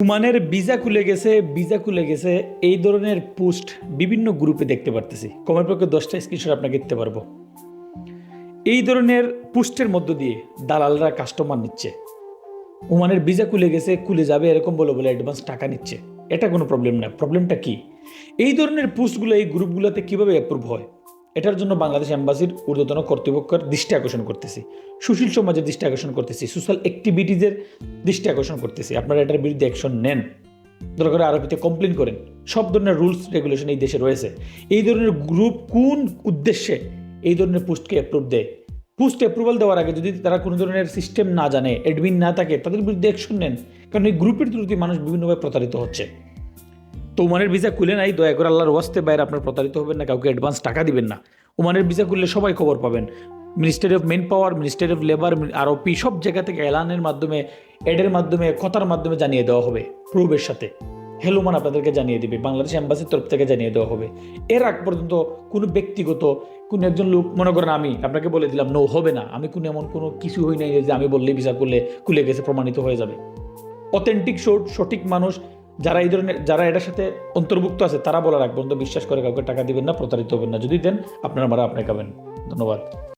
ওমানের ভিসা খুলে গেছে এই ধরনের পোস্ট বিভিন্ন গ্রুপে দেখতে পারতেছি। কমের পক্ষে 10টা স্ক্রিনশট আপনাকে দিতে পারবো। এই ধরনের পোস্টের মধ্য দিয়ে দালালরা কাস্টমার নিচ্ছে। ওমানের ভিসা খুলে যাবে এরকম বলে বলে অ্যাডভান্স টাকা নিচ্ছে। এটা কোনো প্রবলেম না। প্রবলেমটা কি? এই ধরনের পোস্টগুলো এই গ্রুপগুলোতে কিভাবে অ্যাপ্রুভ হয়? এটার জন্য বাংলাদেশ এম্বাসির ঊর্ধ্বতন কর্তৃপক্ষের দৃষ্টি আকর্ষণ করতেছি, সুশীল সমাজের দৃষ্টি আকর্ষণ করতেছি, সোশ্যাল অ্যাক্টিভিটিজের দৃষ্টি আকর্ষণ করতেছি। আপনারা এটার বিরুদ্ধে অ্যাকশন নেন, দরকার আরবিতে কমপ্লেন করেন। সব ধরনের রুলস রেগুলেশন এই দেশে রয়েছে। এই ধরনের গ্রুপ কোন উদ্দেশ্যে এই ধরনের পোস্টকে অ্যাপ্রুভ দেয়? পোস্ট অ্যাপ্রুভাল দেওয়ার আগে যদি তারা কোনো ধরনের সিস্টেম না জানে, অ্যাডমিন না থাকে, তাদের বিরুদ্ধে অ্যাকশন নেন। কারণ এই গ্রুপের থ্রুতে মানুষ বিভিন্নভাবে প্রতারিত হচ্ছে। তো ওমানের ভিসা খুলে নাই, দয়া করে আল্লাহর ওয়াস্তে বাইরে আপনার প্রতারিত হবেন না, কাউকে অ্যাডভান্স টাকা দিবেন না। ওমানের ভিসা খুললে সবাই খবর পাবেন। Ministry of manpower, ministry of labour, ROP সব জায়গা থেকে এলানের মাধ্যমে, অ্যাডের মাধ্যমে, কথার মাধ্যমে জানিয়ে দেওয়া হবে। প্রুফের সাথে হেলুমান আপনাদেরকে জানিয়ে দিবে, বাংলাদেশ এম্বাসির তরফ থেকে জানিয়ে দেওয়া হবে। এর আগ পর্যন্ত কোনো ব্যক্তিগত কোনো একজন লোক, মনে করেন আমি আপনাকে বলে দিলাম নো, হবে না। আমি কোনো এমন কোনো কিছু হই নাই যে আমি বললেই ভিসা খুলে গেছে প্রমাণিত হয়ে যাবে। অথেন্টিক সঠিক মানুষ যারা এই ধরনের, যারা এটার সাথে অন্তর্ভুক্ত আছে, তারা বলার আগ পর্যন্ত বিশ্বাস করে কাউকে টাকা দিবেন না, প্রতারিত হবেন না। যদি দেন আপনারা আপনাকে খাবেন। ধন্যবাদ।